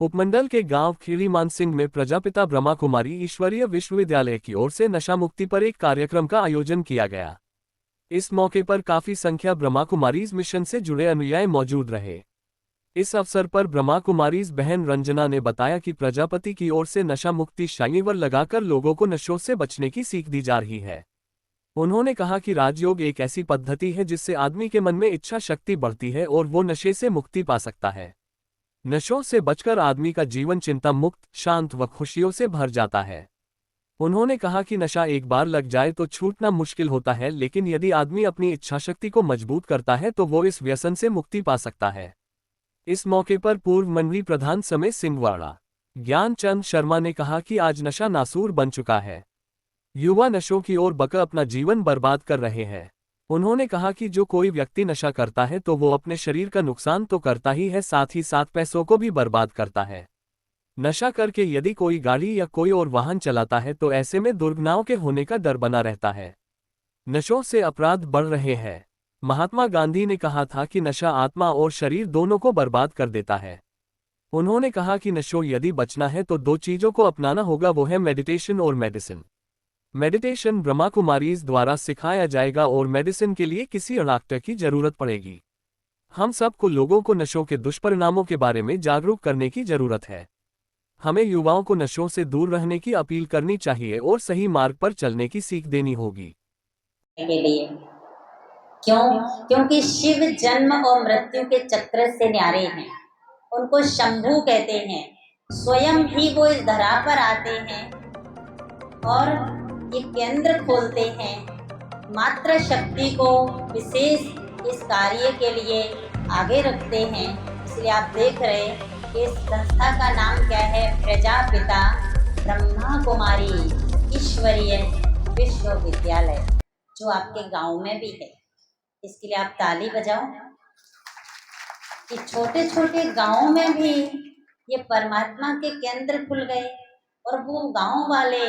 उपमंडल के गांव खीरी मानसिंह में प्रजापिता ब्रह्मा कुमारी ईश्वरीय विश्वविद्यालय की ओर से नशा मुक्ति पर एक कार्यक्रम का आयोजन किया गया। इस मौके पर काफी संख्या ब्रह्मा कुमारीज मिशन से जुड़े अनुयायी मौजूद रहे। इस अवसर पर ब्रह्मा कुमारीज बहन रंजना ने बताया कि प्रजापति की ओर से नशा मुक्ति शिविर लगाकर लोगों को नशों से बचने की सीख दी जा रही है। उन्होंने कहा कि राजयोग एक ऐसी पद्धति है जिससे आदमी के मन में इच्छा शक्ति बढ़ती है और वो नशे से मुक्ति पा सकता है। नशों से बचकर आदमी का जीवन चिंता मुक्त, शांत व खुशियों से भर जाता है। उन्होंने कहा कि नशा एक बार लग जाए तो छूटना मुश्किल होता है, लेकिन यदि आदमी अपनी इच्छाशक्ति को मजबूत करता है तो वो इस व्यसन से मुक्ति पा सकता है। इस मौके पर पूर्व मंडली प्रधान समेत सिंहवाड़ा ज्ञानचंद शर्मा ने कहा कि आज नशा नासूर बन चुका है। युवा नशों की ओर बकर अपना जीवन बर्बाद कर रहे हैं। उन्होंने कहा कि जो कोई व्यक्ति नशा करता है तो वो अपने शरीर का नुकसान तो करता ही है, साथ ही साथ पैसों को भी बर्बाद करता है। नशा करके यदि कोई गाड़ी या कोई और वाहन चलाता है तो ऐसे में दुर्घटनाओं के होने का डर बना रहता है। नशों से अपराध बढ़ रहे हैं। महात्मा गांधी ने कहा था कि नशा आत्मा और शरीर दोनों को बर्बाद कर देता है। उन्होंने कहा कि नशों यदि बचना है तो दो चीजों को अपनाना होगा, वो है मेडिटेशन और मेडिसिन। मेडिटेशन ब्रह्मा कुमारीज द्वारा सिखाया जाएगा और मेडिसिन के लिए किसी डॉक्टर की जरूरत पड़ेगी। हम सबको लोगों को नशों के दुष्परिणामों के बारे में जागरूक करने की जरूरत है। हमें युवाओं को नशों से दूर रहने की अपील करनी चाहिए और सही मार्ग पर चलने की सीख देनी होगी। के लिए क्यों? क्योंकि शिव जन्म और मृत्यु के चक्र से न्यारे हैं। उनको शंभू कहते हैं। स्वयं भी वो इस धरा पर आते हैं और ये केंद्र खोलते हैं। मात्र शक्ति को विशेष इस कार्य के लिए आगे रखते हैं। इसलिए आप देख रहे हैं कि इस संस्था का नाम क्या है, प्रजापिता ब्रह्मा कुमारी ईश्वरीय विश्वविद्यालय, जो आपके गांव में भी है। इसके लिए आप ताली बजाओ कि छोटे छोटे गांव में भी ये परमात्मा के केंद्र खुल गए और वो गांव वाले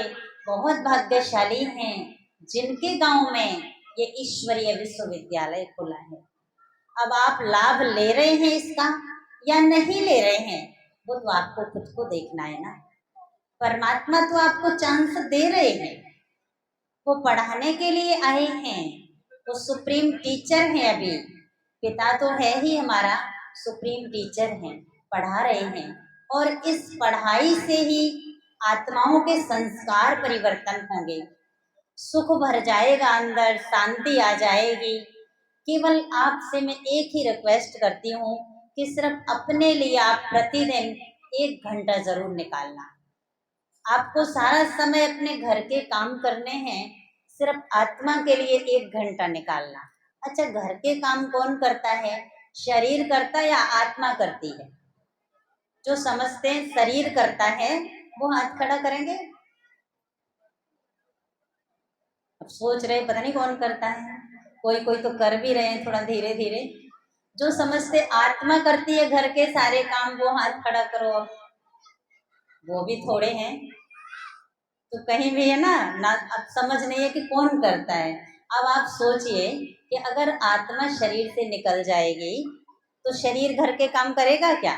बहुत भाग्यशाली हैं जिनके गांव में ये ईश्वरीय विश्वविद्यालय खुला है। अब आप लाभ ले रहे हैं इसका या नहीं ले रहे हैं, वो तो आपको खुद को देखना है ना। परमात्मा तो आपको चांस दे रहे हैं, वो पढ़ाने के लिए आए हैं, वो सुप्रीम टीचर हैं। अभी पिता तो है ही हमारा, सुप्रीम टीचर हैं, पढ़ा रहे हैं और इस पढ़ाई से ही आत्माओं के संस्कार परिवर्तन होंगे, सुख भर जाएगा, अंदर शांति आ जाएगी। केवल आपसे मैं एक ही रिक्वेस्ट करती हूँ कि सिर्फ अपने लिए आप प्रतिदिन 1 घंटा जरूर निकालना। आपको सारा समय अपने घर के काम करने हैं, सिर्फ आत्मा के लिए 1 घंटा निकालना। अच्छा, घर के काम कौन करता है? शरीर करता है या आत्मा करती है? जो समझते हैं शरीर करता है वो हाथ खड़ा करेंगे। अब सोच रहे पता नहीं कौन करता है, कोई कोई तो कर भी रहे हैं थोड़ा धीरे धीरे। जो समझते आत्मा करती है घर के सारे काम, वो हाथ खड़ा करो। वो भी थोड़े हैं तो कहीं भी है ना, अब समझ नहीं है कि कौन करता है। अब आप सोचिए कि अगर आत्मा शरीर से निकल जाएगी तो शरीर घर के काम करेगा क्या?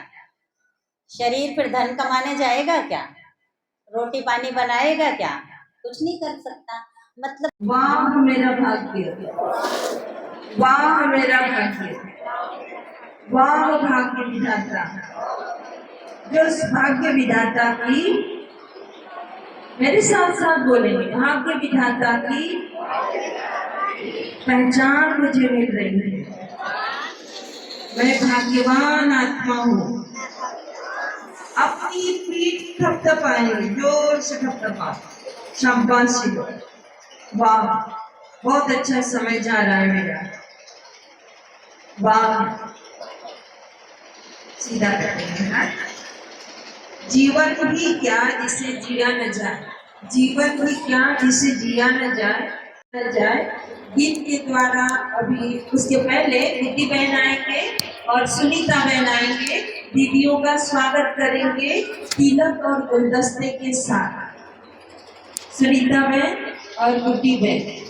शरीर फिर धन कमाने जाएगा क्या? रोटी पानी बनाएगा क्या? कुछ नहीं कर सकता। मतलब वाह मेरा भाग्य, वाह मेरा भाग्य, वाह भाग्य विधाता। जो उस भाग्य विधाता की, मेरे साथ साथ बोलेंगे, भाग्य विधाता की पहचान मुझे मिल रही है। मैं भाग्यवान आत्मा हूँ। अपनी पीठ थपथपाएंगे, जोर से थपथपा, शाबाशी। वाह, बहुत अच्छा समय जा रहा है मेरा। वाह, सीधा करेंगे। जीवन ही क्या जिसे जिया न जाए, जीवन ही क्या जिसे जिया न जाए। गीत के द्वारा अभी उसके पहले दीदी बहन आएंगे और सुनीता बहन आएंगे, दीदियों का स्वागत करेंगे तिलक और गुलदस्ते के साथ। सुनीता बहन और गुड्डी बहन।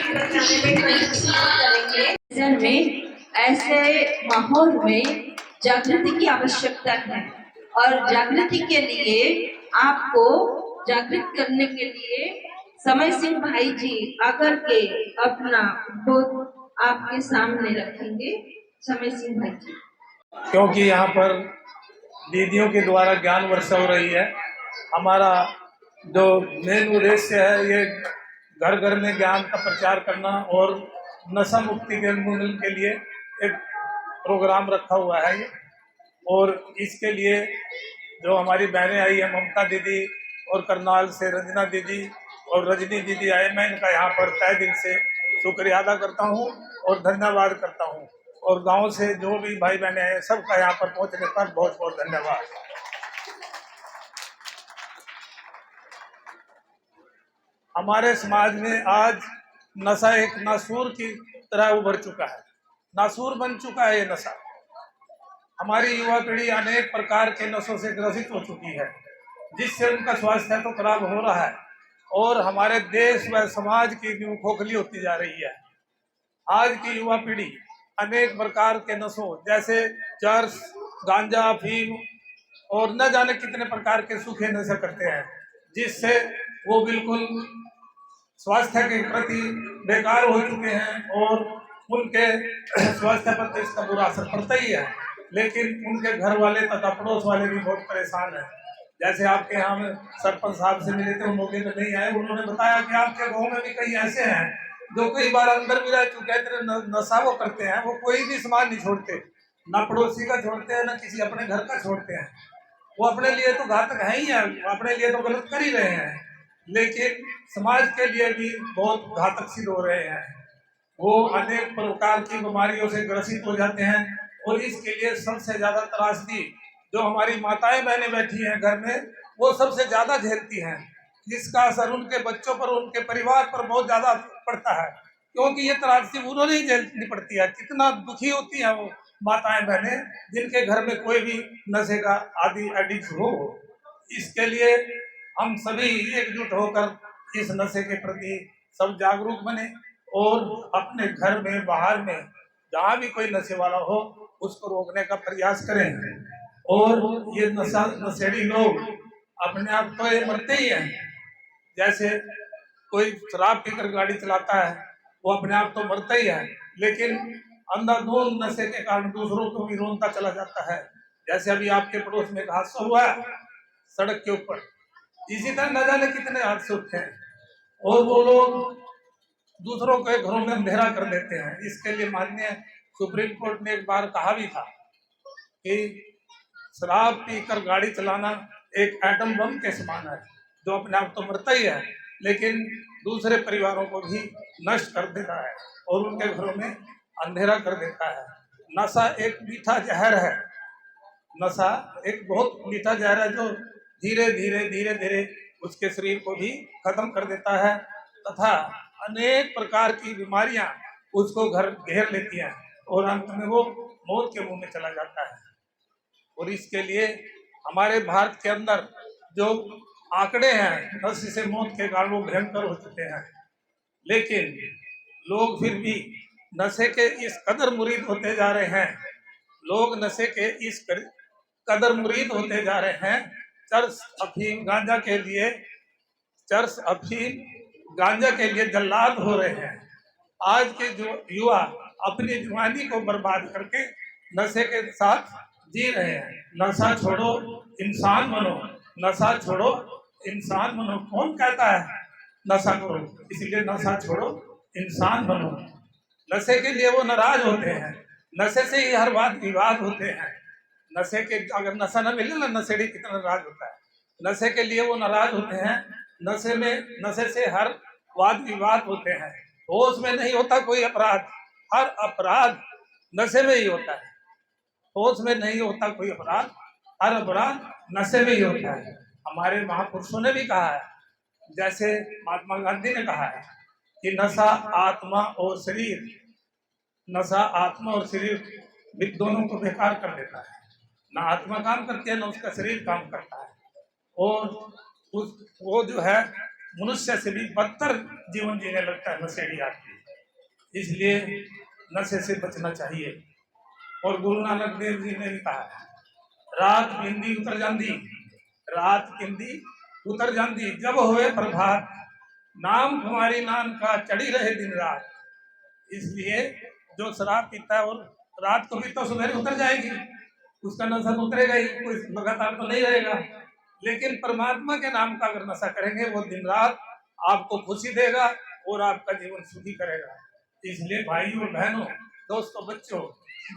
बचाने में कंट्रीब्यूट करेंगे। में ऐसे माहौल में जागृति की आवश्यकता है और जागृति के लिए आपको जागृत करने के लिए समय सिंह भाई जी आकर के अपना उद्बोध आपके सामने रखेंगे। समय सिंह भाई जी। क्योंकि यहाँ पर दीदियों के द्वारा ज्ञान वर्षा हो रही है। हमारा जो मेन उद्देश्य है ये घर घर में ज्ञान का प्रचार करना और नशा मुक्ति के उन्मूलन के लिए एक प्रोग्राम रखा हुआ है ये। और इसके लिए जो हमारी बहनें आई हैं, ममता दीदी और करनाल से रंजना दीदी और रजनी दीदी आए, मैं इनका यहाँ पर तहे दिल से शुक्रिया अदा करता हूँ और धन्यवाद करता हूँ। और गांव से जो भी भाई बहनें हैं सबका यहाँ पर पहुँचने पर बहुत बहुत धन्यवाद। हमारे समाज में आज नशा एक नासूर की तरह उभर चुका है, नासूर बन चुका है ये नशा। हमारी युवा पीढ़ी अनेक प्रकार के नशों से ग्रसित हो चुकी है, जिससे उनका स्वास्थ्य तो खराब हो रहा है और हमारे देश व समाज की नींव खोखली होती जा रही है। आज की युवा पीढ़ी अनेक प्रकार के नशों जैसे चर्स, गांजा, अफीम और न जाने कितने प्रकार के सूखे नशे करते हैं, जिससे वो बिल्कुल स्वास्थ्य के प्रति बेकार हो चुके हैं और उनके स्वास्थ्य पर तो इसका बुरा असर पड़ता ही है। लेकिन उनके घर वाले तथा पड़ोस वाले भी बहुत परेशान हैं। जैसे आपके यहाँ में सरपंच साहब से मिले थे, वो मौके पर नहीं आए, उन्होंने बताया कि आपके गाँव में भी कई ऐसे हैं जो कई बार अंदर भी रह चुके हैं, तेरे नशा वो करते हैं, वो कोई भी सामान नहीं छोड़ते, ना पड़ोसी का छोड़ते हैं ना किसी अपने घर का छोड़ते हैं। वो अपने लिए तो घातक है ही है, अपने लिए तो गलत कर ही रहे हैं, लेकिन समाज के लिए भी बहुत घातक सिद्ध हो रहे हैं। वो अनेक प्रकार की बीमारियों से ग्रसित हो जाते हैं और इसके लिए सबसे ज्यादा त्रासदी जो हमारी माताएं बहनें बैठी हैं घर में, वो सबसे ज्यादा झेलती हैं। इसका असर उनके बच्चों पर, उनके परिवार पर बहुत ज्यादा पड़ता है, क्योंकि ये त्रासदी उन्होंने ही झेलनी पड़ती है। कितना दुखी होती हैं वो माताएं बहनें जिनके घर में कोई भी नशे का आदि एडिक्ट हो। इसके लिए हम सभी एकजुट होकर इस नशे के प्रति सब जागरूक बने और अपने घर में, बाहर में जहाँ भी कोई नशे वाला हो उसको रोकने का प्रयास करें। और ये नशेड़ी लोग अपने आप तो ये मरते ही हैं। जैसे कोई शराब पीकर गाड़ी चलाता है वो अपने आप तो मरता ही है, लेकिन अंधाधुंध नशे के कारण दूसरों को भी रोनता चला जाता है। जैसे अभी आपके पड़ोस में एक हादसा हुआ है सड़क के ऊपर, इसी तरह न जाने कितने हादसे होते हैं और वो लोग दूसरों के घरों में अंधेरा कर देते हैं। इसके लिए माननीय सुप्रीम कोर्ट ने एक बार कहा भी था कि शराब पीकर गाड़ी चलाना एक एटम बम के समान है, जो अपने आप तो मरता ही है लेकिन दूसरे परिवारों को भी नष्ट कर देता है और उनके घरों में अंधेरा कर देता है। नशा एक मीठा जहर है, नशा एक बहुत मीठा जहर है जो धीरे धीरे उसके शरीर को भी खत्म कर देता है तथा अनेक प्रकार की बीमारियां उसको घेर लेती हैं और अंत में वो मौत के मुंह में चला जाता है। और इसके लिए हमारे भारत के अंदर जो आंकड़े हैं नशे से मौत के कारण वो भयंकर हो चुके हैं, लेकिन लोग फिर भी नशे के इस कदर मुरीद होते जा रहे हैं, लोग नशे के इस कदर मुरीद होते जा रहे हैं। चर्स, अफीम, गांजा के लिए, चर्स, अफीम, गांजा के लिए जल्लाद हो रहे हैं। आज के जो युवा अपनी जवानी को बर्बाद करके नशे के साथ जी रहे हैं। नशा छोड़ो इंसान बनो, नशा छोड़ो इंसान बनो। कौन कहता है नशा करो? इसलिए नशा छोड़ो इंसान बनो। नशे के लिए वो नाराज होते हैं, नशे से ही हर बात विवाद होते हैं। नशे के अगर नशा न मिले ना, नशेड़ी कितना नाराज होता है, नशे के लिए वो नाराज होते हैं। नशे से हर वाद विवाद होते हैं। होश में नहीं होता कोई अपराध, हर अपराध नशे में ही होता है। होश में नहीं होता कोई अपराध, हर अपराध नशे में ही होता है। हमारे महापुरुषों ने भी कहा है, जैसे महात्मा गांधी ने कहा है कि नशा आत्मा और शरीर, नशा आत्मा और शरीर दोनों को बेकार कर देता है। ना आत्मा काम करती है ना उसका शरीर काम करता है और वो जो है मनुष्य से भी बदतर जीवन जीने लगता है नशेड़ी आदमी। इसलिए नशे से बचना चाहिए। और गुरु नानक देव जी ने भी कहा, रात पिंदी उतर जाती, रात पिंदी उतर जाती, जब होए प्रभात, नाम तुम्हारी नाम का चढ़ी रहे दिन रात। इसलिए जो शराब पीता है और रात को भी तो सुबह उतर जाएगी, उसका नशा तो उतरेगा ही, कोई लगातार तो नहीं रहेगा। लेकिन परमात्मा के नाम का अगर नशा करेंगे, वो दिन रात आपको खुशी देगा और आपका जीवन सुखी करेगा। इसलिए भाइयों और बहनों, दोस्तों, बच्चों,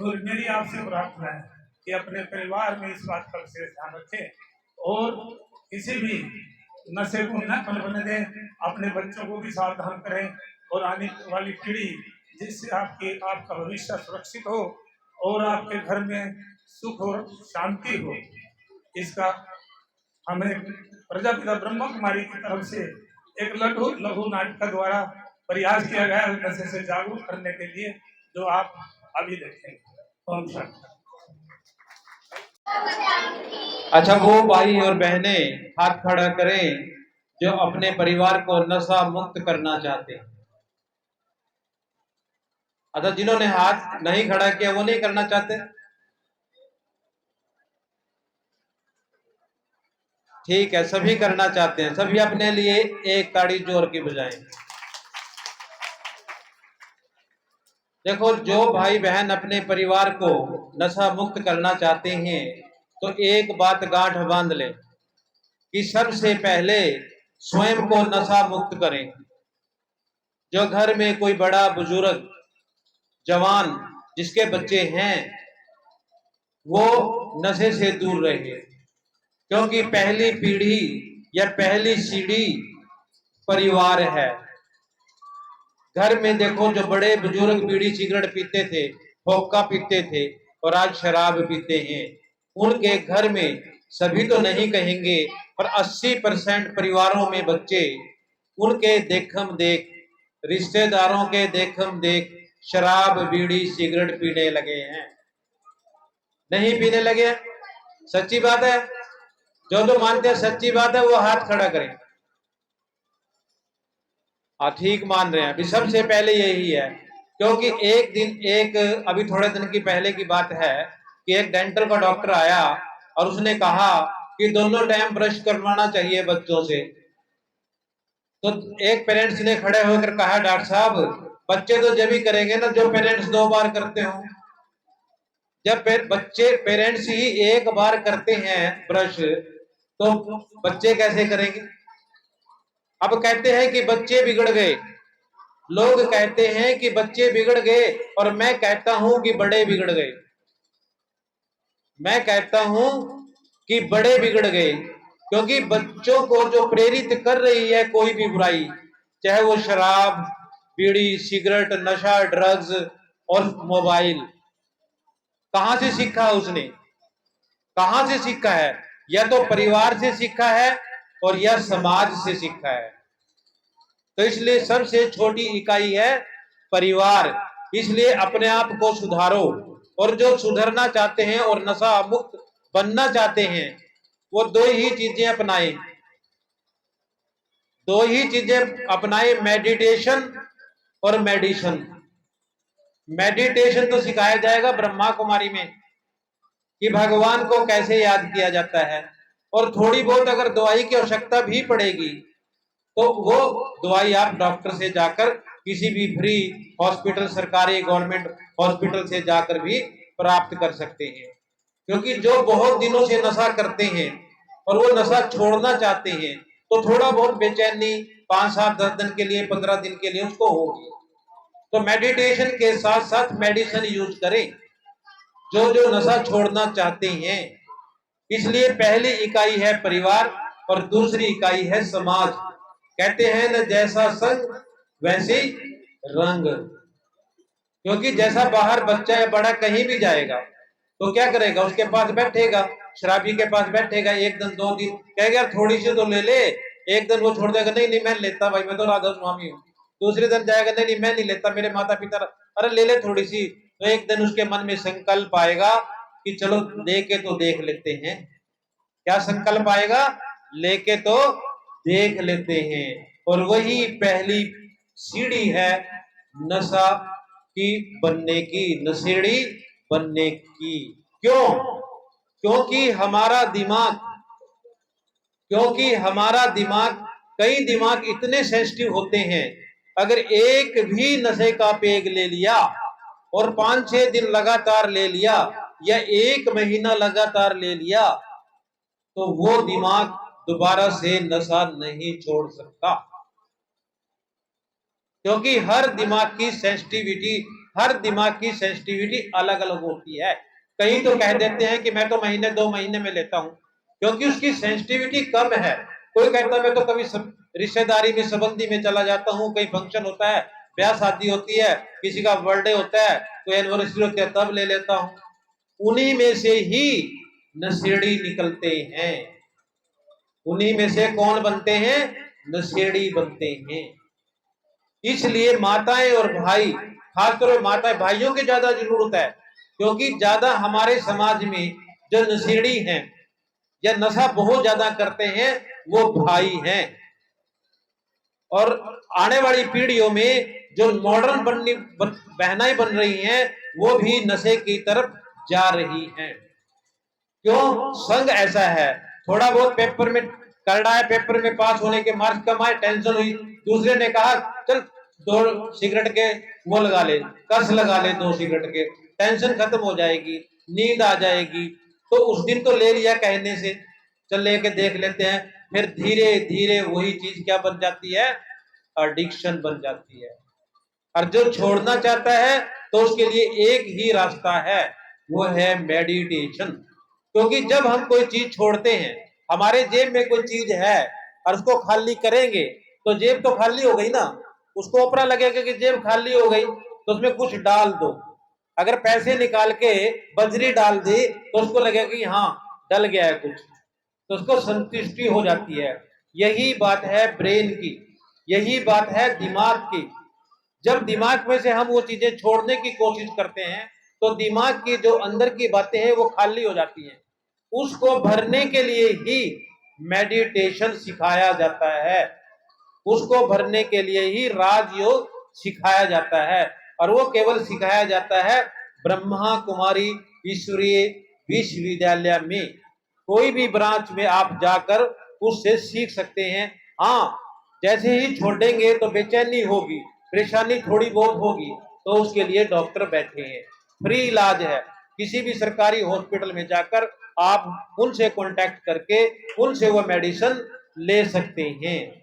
मेरी आपसे प्रार्थना है कि अपने परिवार में इस बात का विशेष ध्यान रखें और किसी भी नशे को न पनपने दें। अपने बच्चों को भी सावधान करें और आने वाली पीढ़ी, जिससे आपका भविष्य सुरक्षित हो और आपके घर में सुख और शांति हो, इसका हमें प्रजापिता ब्रह्मा कुमारी की तरफ से एक लघु नाटक द्वारा प्रयास किया गया है नशे से जागरूक करने के लिए, जो आप अभी देखेंगे। ओम शांति। अच्छा, वो भाई और बहनें हाथ खड़ा करें जो अपने परिवार को नशा मुक्त करना चाहते हैं। अच्छा, जिन्होंने हाथ नहीं खड़ा किया वो नहीं करना चाहते, ठीक है, सभी करना चाहते हैं। सभी अपने लिए एक ताड़ी जोर की बजाएं। देखो, जो भाई बहन अपने परिवार को नशा मुक्त करना चाहते हैं तो एक बात गांठ बांध ले कि सबसे पहले स्वयं को नशा मुक्त करें। जो घर में कोई बड़ा बुजुर्ग जवान जिसके बच्चे हैं, वो नशे से दूर रहे, क्योंकि पहली पीढ़ी या पहली सीढ़ी परिवार है। घर में देखो, जो बड़े बुजुर्ग बीड़ी सिगरेट पीते थे, हुक्का पीते थे और आज शराब पीते हैं, उनके घर में सभी तो नहीं कहेंगे पर 80% परिवारों में बच्चे उनके देखम देख, रिश्तेदारों के देखम देख शराब बीड़ी सिगरेट पीने लगे हैं। नहीं पीने लगे? सच्ची बात है? जो मानते हैं सच्ची बात है वो हाथ खड़ा करें। ठीक मान रहे हैं। अभी सबसे पहले यही है, क्योंकि अभी थोड़े दिन की पहले की बात है कि एक डेंटल का डॉक्टर आया और उसने कहा कि दोनों टाइम ब्रश करवाना चाहिए बच्चों से। तो एक पेरेंट्स ने खड़े होकर कहा, डॉक्टर साहब, बच्चे तो जब ही करेंगे ना जो पेरेंट्स 2 बार करते हो। जब पेरेंट्स ही 1 बार करते हैं ब्रश, तो बच्चे कैसे करेंगे? अब कहते हैं कि बच्चे बिगड़ गए, लोग कहते हैं कि बच्चे बिगड़ गए, और मैं कहता हूं कि बड़े बिगड़ गए। मैं कहता हूं कि बड़े बिगड़ गए, क्योंकि बच्चों को जो प्रेरित कर रही है कोई भी बुराई, चाहे वो शराब, बीड़ी, सिगरेट, नशा, ड्रग्स और मोबाइल, कहां से सीखा उसने? कहां से सीखा है? या तो परिवार से सीखा है और या समाज से सीखा है। तो इसलिए सबसे छोटी इकाई है परिवार। इसलिए अपने आप को सुधारो, और जो सुधरना चाहते हैं और नशा मुक्त बनना चाहते हैं वो 2 ही चीजें अपनाएं। 2 ही चीजें अपनाएं, मेडिटेशन और मेडिसिन। मेडिटेशन तो सिखाया जाएगा ब्रह्मा कुमारी में कि भगवान को कैसे याद किया जाता है, और थोड़ी बहुत अगर दवाई की आवश्यकता भी पड़ेगी तो वो दवाई आप डॉक्टर से जाकर, किसी भी फ्री हॉस्पिटल, सरकारी गवर्नमेंट हॉस्पिटल से जाकर भी प्राप्त कर सकते हैं। क्योंकि जो बहुत दिनों से नशा करते हैं और वो नशा छोड़ना चाहते हैं, तो थोड़ा बहुत बेचैनी 5, 7, 10 दिन के लिए, 15 दिन के लिए उसको होगी। तो मेडिटेशन के साथ साथ मेडिसिन यूज करें जो नशा छोड़ना चाहते हैं। इसलिए पहली इकाई है परिवार और दूसरी इकाई है समाज। कहते हैं न जैसा संग वैसे रंग, क्योंकि जैसा बाहर बच्चा या बड़ा कहीं भी जाएगा तो क्या करेगा? उसके पास बैठेगा, शराबी के पास बैठेगा, 1 दिन 2 दिन कहेगा थोड़ी सी तो ले ले, 1 दिन वो छोड़ देगा, नहीं मैं लेता भाई, मैं तो राधा स्वामी हूँ। दूसरे दिन जाएगा, नहीं मैं नहीं लेता, मेरे माता पिता, अरे ले ले थोड़ी सी। तो 1 दिन उसके मन में संकल्प आएगा कि चलो लेके तो देख लेते हैं। क्या संकल्प आएगा? लेके तो देख लेते हैं। और वही पहली सीढ़ी है नशा की बनने की, नशेड़ी बनने की। क्यों? क्योंकि हमारा दिमाग, कई दिमाग इतने सेंसिटिव होते हैं, अगर एक भी नशे का पेग ले लिया और 5-6 दिन लगातार ले लिया या 1 महीना लगातार ले लिया, तो वो दिमाग दोबारा से नशा नहीं छोड़ सकता। क्योंकि हर दिमाग की सेंसिटिविटी अलग अलग होती है। कई तो कह देते हैं कि मैं तो महीने 2 महीने में लेता हूं, क्योंकि उसकी सेंसिटिविटी कम है। कोई कहता है मैं तो कभी रिश्तेदारी में, संबंधी में चला जाता हूं, कहीं फंक्शन होता है, ब्याह शादी होती है, किसी का बर्थडे होता है, कोई एनिवर्सरी होती है, तब ले लेता हूं। उन्हीं में से ही नशेड़ी निकलते हैं। उन्हीं में से कौन बनते हैं? नशेड़ी बनते हैं। इसलिए माताएं और भाई, खासकर माताएं भाइयों की ज्यादा जरूरत है, क्योंकि ज्यादा हमारे समाज में जो नशेड़ी हैं या नशा बहुत ज्यादा करते हैं वो भाई हैं। और आने वाली पीढ़ियों में जो मॉडर्न बहनाएं बन रही हैं वो भी नशे की तरफ जा रही हैं। क्यों? संग ऐसा है, थोड़ा बहुत पेपर में करना है, पेपर में पास होने के मार्क्स कम आए, टेंशन हुई, दूसरे ने कहा चल 2 सिगरेट के वो लगा ले, कस लगा ले 2 सिगरेट के, टेंशन खत्म हो जाएगी, नींद आ जाएगी। तो उस दिन तो ले लिया कहने से, चल लेके देख लेते हैं, फिर धीरे धीरे वही चीज क्या बन जाती है? एडिक्शन बन जाती है। और जो छोड़ना चाहता है तो उसके लिए एक ही रास्ता है, वो है मेडिटेशन। क्योंकि जब हम कोई चीज छोड़ते हैं, हमारे जेब में कोई चीज है और उसको खाली करेंगे तो जेब तो खाली हो गई ना। उसको अपना लगेगा कि जेब खाली हो गई तो उसमें कुछ डाल दो। अगर पैसे निकाल के बजरी डाल दी तो उसको लगेगा कि हाँ डल गया है कुछ, तो उसको संतुष्टि हो जाती है। यही बात है ब्रेन की, यही बात है दिमाग की। जब दिमाग में से हम वो चीजें छोड़ने की कोशिश करते हैं तो दिमाग की जो अंदर की बातें हैं वो खाली हो जाती हैं। उसको भरने के लिए ही मेडिटेशन सिखाया जाता है, उसको भरने के लिए ही राजयोग सिखाया जाता है। और वो केवल सिखाया जाता है ब्रह्मा कुमारी ईश्वरीय विश्वविद्यालय में। कोई भी ब्रांच में आप जाकर उससे सीख सकते हैं। हाँ, जैसे ही छोड़ेंगे तो बेचैनी होगी, परेशानी थोड़ी बहुत होगी, तो उसके लिए डॉक्टर बैठे हैं, फ्री इलाज है। किसी भी सरकारी हॉस्पिटल में जाकर आप उनसे कांटेक्ट करके उनसे वो मेडिसिन ले सकते हैं।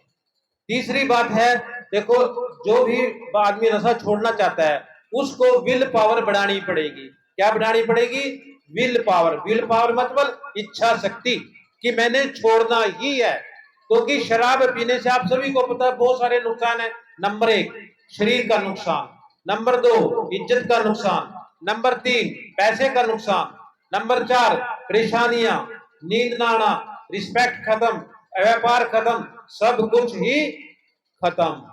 तीसरी बात है, देखो जो भी आदमी नशा छोड़ना चाहता है उसको विल पावर बढ़ानी पड़ेगी। क्या बढ़ानी पड़ेगी? Will power. विल पावर मतलब इच्छा शक्ति, कि मैंने छोड़ना ही है। क्योंकि शराब पीने से आप सभी को पता है बहुत सारे नुकसान है। नंबर 1 शरीर का नुकसान, नंबर 2 इज्जत का नुकसान, नंबर 3 पैसे का नुकसान, नंबर 4 परेशानियां, नींद ना आना, रिस्पेक्ट खत्म, व्यापार खत्म, सब कुछ ही खत्म।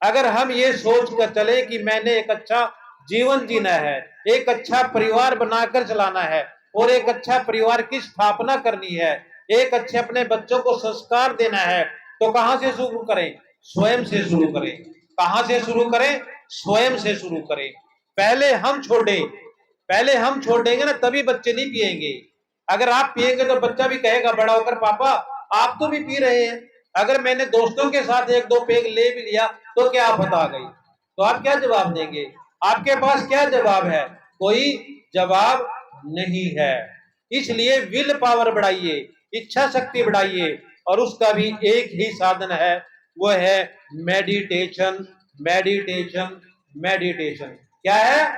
अगर हम ये सोच कर चले कि मैंने एक अच्छा जीवन जीना है, एक अच्छा परिवार बनाकर चलाना है और एक अच्छा परिवार की स्थापना करनी है, एक अच्छे अपने बच्चों को संस्कार देना है, तो कहां से शुरू करें? स्वयं से शुरू करें। कहां से शुरू करें? स्वयं से शुरू करें। पहले हम छोड़ देंगे ना, तभी बच्चे नहीं पिएंगे। अगर आप पिएंगे तो बच्चा भी कहेगा बड़ा होकर पापा आप तो भी पी रहे हैं। अगर मैंने दोस्तों के साथ 1-2 पेग ले भी लिया तो क्या आफत आ गई? तो आप क्या जवाब देंगे? आपके पास क्या जवाब है? कोई जवाब नहीं है। इसलिए विल पावर बढ़ाइए, इच्छा शक्ति बढ़ाइए, और उसका भी एक ही साधन है, वो है मेडिटेशन। मेडिटेशन मेडिटेशन क्या है?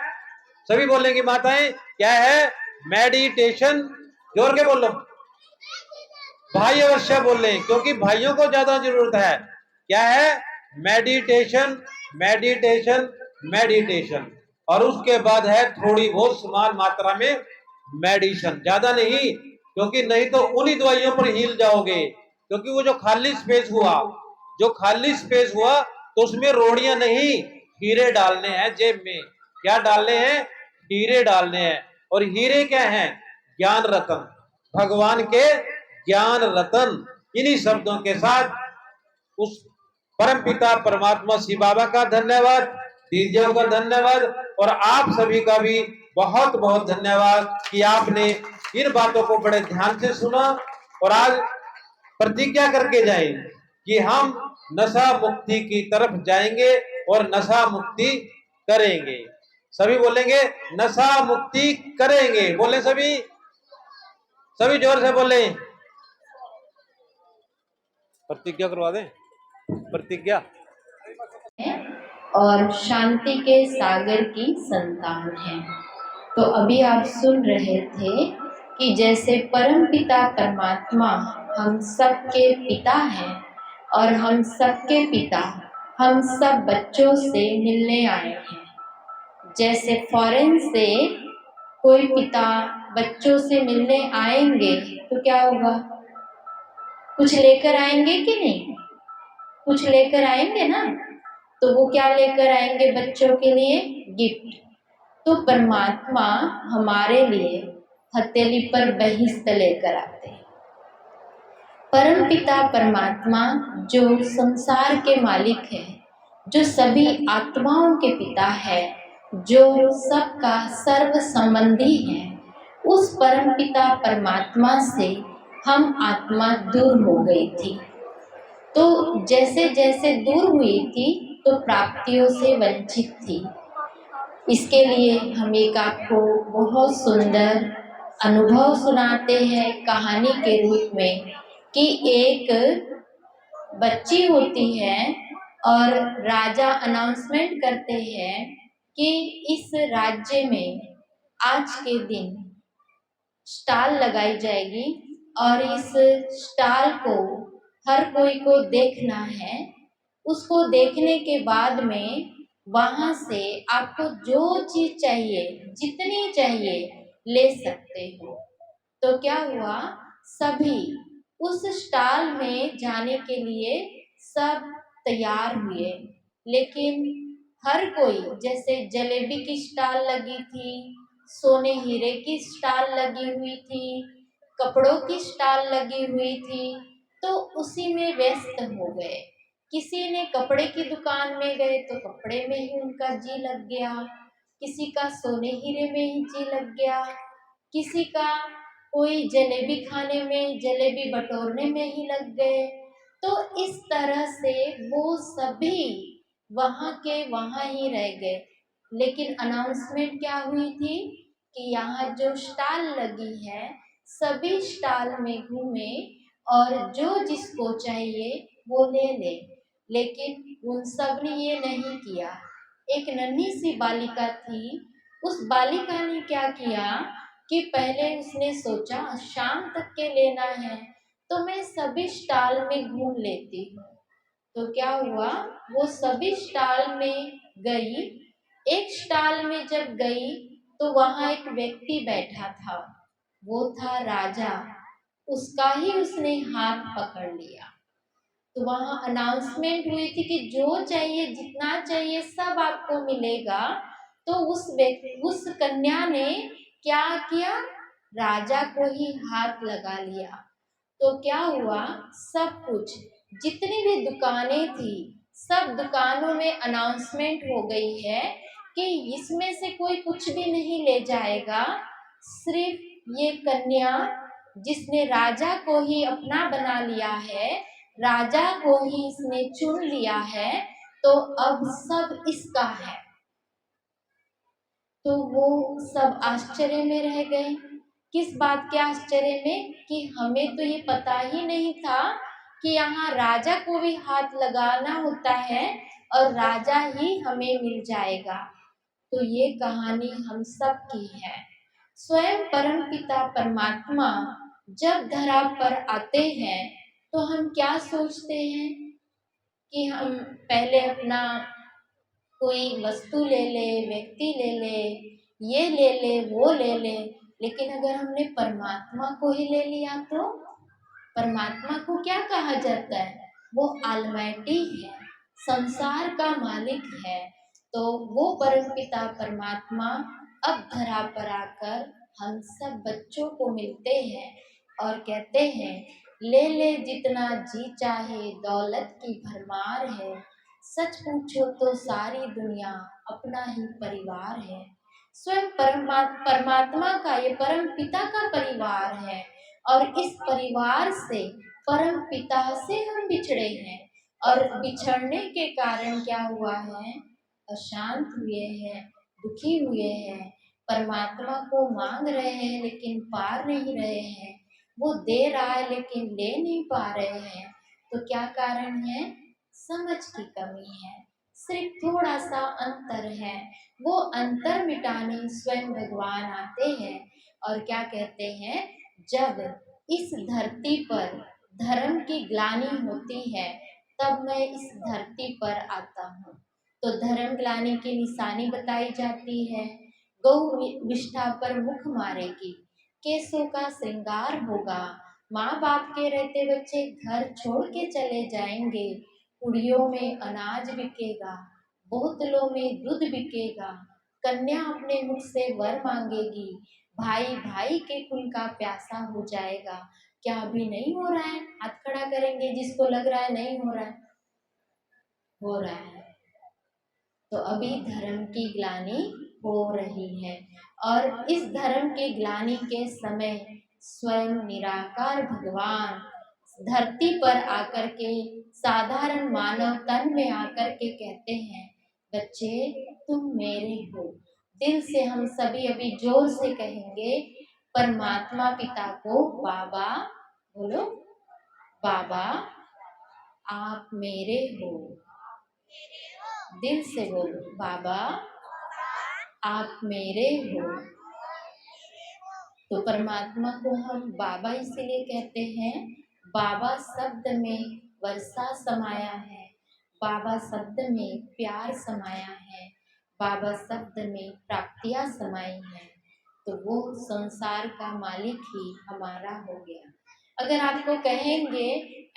सभी बोलेंगे माताएं, क्या है? मेडिटेशन। जोर के बोलो, भाई अवश्य बोले, क्योंकि भाइयों को ज्यादा जरूरत है। क्या है? Meditation meditation meditation. और उसके बाद है थोड़ी बहुत समान मात्रा में मेडिसिन, ज्यादा नहीं, क्योंकि नहीं तो उन्हीं दवाइयों पर हिल जाओगे। क्योंकि वो जो खाली स्पेस हुआ तो उसमें रोड़ियां नहीं, हीरे डालने हैं जेब में। क्या डालने हैं? हीरे डालने हैं। और हीरे क्या हैं? ज्ञान रतन, भगवान के ज्ञान रतन। इन्हीं शब्दों के साथ उस परम पिता परमात्मा शिव बाबा का धन्यवाद, डीजे का धन्यवाद, और आप सभी का भी बहुत बहुत धन्यवाद कि आपने इन बातों को बड़े ध्यान से सुना और आज प्रतिज्ञा करके जाए कि हम नशा मुक्ति की तरफ जाएंगे और नशा मुक्ति करेंगे। सभी बोलेंगे नशा मुक्ति करेंगे, बोले सभी, सभी जोर से बोले। प्रतिज्ञा करवा दें, प्रतिज्ञा। और शांति के सागर की संतान है। तो अभी आप सुन रहे थे कि जैसे परम पिता परमात्मा हम सबके पिता हैं और हम सबके पिता हम सब बच्चों से मिलने आए हैं। जैसे फॉरेन से कोई पिता बच्चों से मिलने आएंगे तो क्या होगा, कुछ लेकर आएंगे कि नहीं, कुछ लेकर आएंगे ना। तो वो क्या लेकर आएंगे बच्चों के लिए, गिफ्ट। तो परमात्मा हमारे लिए हथेली पर बहिश्त लेकर आते हैं। परम पिता परमात्मा जो संसार के मालिक है, जो सभी आत्माओं के पिता है, जो सबका सर्व संबंधी है, उस परम पिता परमात्मा से हम आत्मा दूर हो गई थी। तो जैसे जैसे दूर हुई थी तो प्राप्तियों से वंचित थी। इसके लिए हम एक आपको बहुत सुंदर अनुभव सुनाते हैं कहानी के रूप में कि एक बच्ची होती है और राजा अनाउंसमेंट करते हैं कि इस राज्य में आज के दिन स्टॉल लगाई जाएगी और इस स्टॉल को हर कोई को देखना है। उसको देखने के बाद में वहाँ से आपको जो चीज़ चाहिए, जितनी चाहिए ले सकते हो। तो क्या हुआ, सभी उस स्टॉल में जाने के लिए सब तैयार हुए, लेकिन हर कोई, जैसे जलेबी की स्टॉल लगी थी, सोने हीरे की स्टॉल लगी हुई थी, कपड़ों की स्टॉल लगी हुई थी, तो उसी में व्यस्त हो गए। किसी ने कपड़े की दुकान में गए तो कपड़े में ही उनका जी लग गया, किसी का सोने हीरे में ही जी लग गया, किसी का कोई जलेबी खाने में, जलेबी बटोरने में ही लग गए। तो इस तरह से वो सभी वहाँ के वहाँ ही रह गए। लेकिन अनाउंसमेंट क्या हुई थी कि यहाँ जो स्टॉल लगी है सभी स्टॉल में घूमे और जो जिसको चाहिए वो ले ले। लेकिन उन सब ने ये नहीं किया। एक नन्ही सी बालिका थी, उस बालिका ने क्या किया कि पहले उसने सोचा शाम तक के लेना है तो मैं सभी स्टॉल में घूम लेती हूँ। तो क्या हुआ, वो सभी स्टॉल में गई। एक स्टॉल में जब गई तो वहाँ एक व्यक्ति बैठा था, वो था राजा। उसका ही उसने हाथ पकड़ लिया। तो वहाँ अनाउंसमेंट हुई थी कि जो चाहिए, जितना चाहिए सब आपको मिलेगा। तो उस कन्या ने क्या किया, राजा को ही हाथ लगा लिया। तो क्या हुआ, सब कुछ, जितनी भी दुकानें थी सब दुकानों में अनाउंसमेंट हो गई है कि इसमें से कोई कुछ भी नहीं ले जाएगा, सिर्फ ये कन्या जिसने राजा को ही अपना बना लिया है, राजा को ही इसने चुन लिया है, तो अब सब इसका है। तो वो सब आश्चर्य में रह गए। किस बात के आश्चर्य में कि हमें तो ये पता ही नहीं था कि यहाँ राजा को भी हाथ लगाना होता है और राजा ही हमें मिल जाएगा। तो ये कहानी हम सब की है। स्वयं परमपिता परमात्मा जब धरा पर आते हैं तो हम क्या सोचते हैं कि हम पहले अपना कोई वस्तु ले ले, व्यक्ति ले ले, ये ले ले, वो ले ले। लेकिन अगर हमने परमात्मा को ही ले लिया तो परमात्मा को क्या कहा जाता है, वो ऑलमाइटी है, संसार का मालिक है। तो वो परमपिता परमात्मा अब धरा पर आकर हम सब बच्चों को मिलते हैं और कहते हैं ले ले जितना जी चाहे, दौलत की भरमार है। सच पूछो तो सारी दुनिया अपना ही परिवार है। स्वयं परमात्मा का, ये परम पिता का परिवार है, और इस परिवार से, परम पिता से हम बिछड़े हैं, और बिछड़ने के कारण क्या हुआ है? अशांत हुए हैं, दुखी हुए हैं, परमात्मा को मांग रहे हैं लेकिन पा नहीं रहे हैं, वो दे रहा है लेकिन ले नहीं पा रहे हैं। तो क्या कारण है? समझ की कमी है, सिर्फ थोड़ा सा अंतर है। वो अंतर मिटाने स्वयं भगवान आते हैं और क्या कहते हैं, जब इस धरती पर धर्म की ग्लानि होती है तब मैं इस धरती पर आता हूँ। तो धर्म ग्लानि की निशानी बताई जाती है, गौ विष्ठा पर मुख मारेगी, केसों का श्रृंगार होगा, माँ बाप के रहते बच्चे घर छोड़ के चले जाएंगे, कुड़ियों में अनाज बिकेगा, बोतलों में दूध बिकेगा, कन्या अपने मुख से वर मांगेगी, भाई भाई के खून का प्यासा हो जाएगा। क्या अभी नहीं हो रहा है? हाथ खड़ा करेंगे जिसको लग रहा है नहीं हो रहा है। हो रहा है। तो अभी धर्म की ग्लानि हो रही है, और इस धर्म के ग्लानि के समय स्वयं निराकार भगवान धरती पर आकर के, साधारण मानव तन में आकर के कहते हैं, बच्चे तुम मेरे हो। दिल से हम सभी अभी जोर से कहेंगे परमात्मा पिता को, बाबा, बोलो बाबा आप मेरे हो। दिल से बोलो, बाबा आप मेरे हो। तो परमात्मा को हम बाबा इसलिए कहते हैं, बाबा शब्द में वर्षा समाया है, बाबा शब्द में प्यार समाया है, बाबा शब्द में प्राप्तियां समाई हैं। तो वो संसार का मालिक ही हमारा हो गया। अगर आपको कहेंगे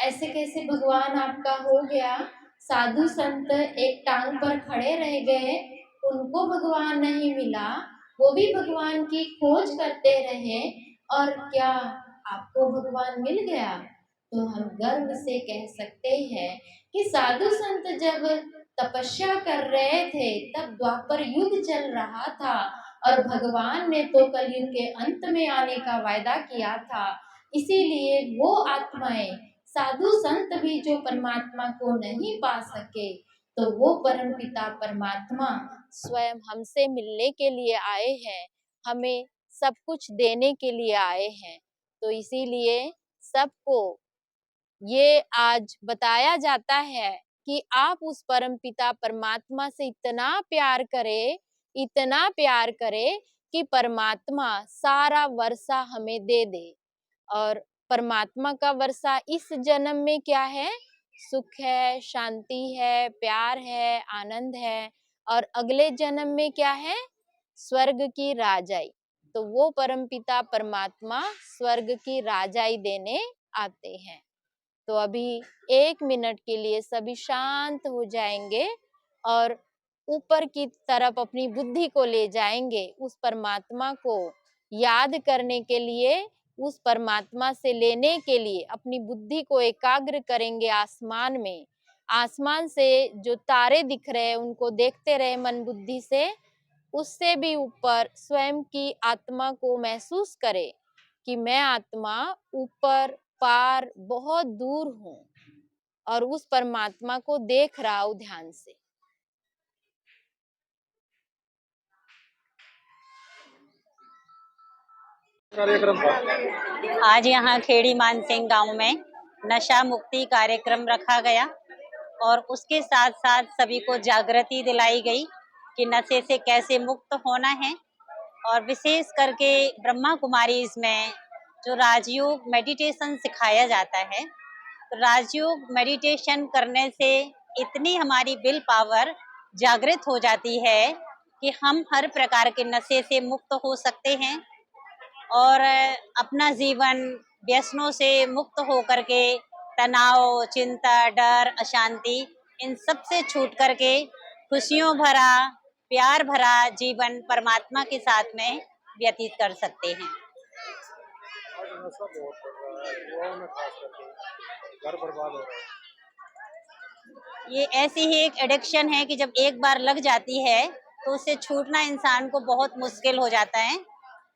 ऐसे कैसे भगवान आपका हो गया, साधु संत एक टांग पर खड़े रह गए, उनको भगवान नहीं मिला, वो भी भगवान की खोज करते रहे, और क्या आपको भगवान मिल गया? तो हम गर्व से कह सकते हैं कि साधु संत जब तपस्या कर रहे थे तब द्वापर युग चल रहा था, और भगवान ने तो कलयुग के अंत में आने का वायदा किया था। इसीलिए वो आत्माएं, साधु संत भी जो परमात्मा को नहीं पा सके, तो वो परमपिता परमात्मा स्वयं हमसे मिलने के लिए आए हैं, हमें सब कुछ देने के लिए आए हैं। तो इसीलिए सबको ये आज बताया जाता है कि आप उस परमपिता परमात्मा से इतना प्यार करें, इतना प्यार करें कि परमात्मा सारा वर्षा हमें दे दे। और परमात्मा का वर्षा इस जन्म में क्या है? सुख है, शांति है, प्यार है, आनंद है, और अगले जन्म में क्या है? स्वर्ग की राजाई। तो वो परमपिता परमात्मा स्वर्ग की राजाई देने आते हैं। तो अभी 1 मिनट के लिए सभी शांत हो जाएंगे और ऊपर की तरफ अपनी बुद्धि को ले जाएंगे, उस परमात्मा को याद करने के लिए, उस परमात्मा से लेने के लिए अपनी बुद्धि को एकाग्र करेंगे आसमान में। आसमान से जो तारे दिख रहे हैं उनको देखते रहे मन बुद्धि से, उससे भी ऊपर स्वयं की आत्मा को महसूस करे कि मैं आत्मा ऊपर पार बहुत दूर हूँ, और उस परमात्मा को देख रहा हूँ ध्यान से। आज यहाँ खेड़ी मानसिंह गांव में नशा मुक्ति कार्यक्रम रखा गया, और उसके साथ साथ सभी को जागृति दिलाई गई कि नशे से कैसे मुक्त होना है। और विशेष करके ब्रह्मा कुमारी इसमें जो राजयोग मेडिटेशन सिखाया जाता है, तो राजयोग मेडिटेशन करने से इतनी हमारी विल पावर जागृत हो जाती है कि हम हर प्रकार के नशे से मुक्त हो सकते हैं, और अपना जीवन व्यसनों से मुक्त हो करके तनाव, चिंता, डर, अशांति, इन सब से छूट करके खुशियों भरा, प्यार भरा जीवन परमात्मा के साथ में व्यतीत कर सकते हैं। युवाओं में खास करके घर बर्बाद हो रहे हैं। ये ऐसी ही एक एडिक्शन है कि जब एक बार लग जाती है तो उससे छूटना इंसान को बहुत मुश्किल हो जाता है।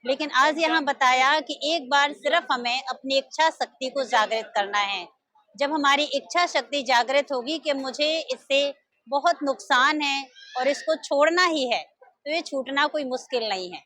लेकिन आज यहाँ बताया कि एक बार सिर्फ हमें अपनी इच्छा शक्ति को जागृत करना है। जब हमारी इच्छा शक्ति जागृत होगी कि मुझे इससे बहुत नुकसान है और इसको छोड़ना ही है, तो ये छूटना कोई मुश्किल नहीं है।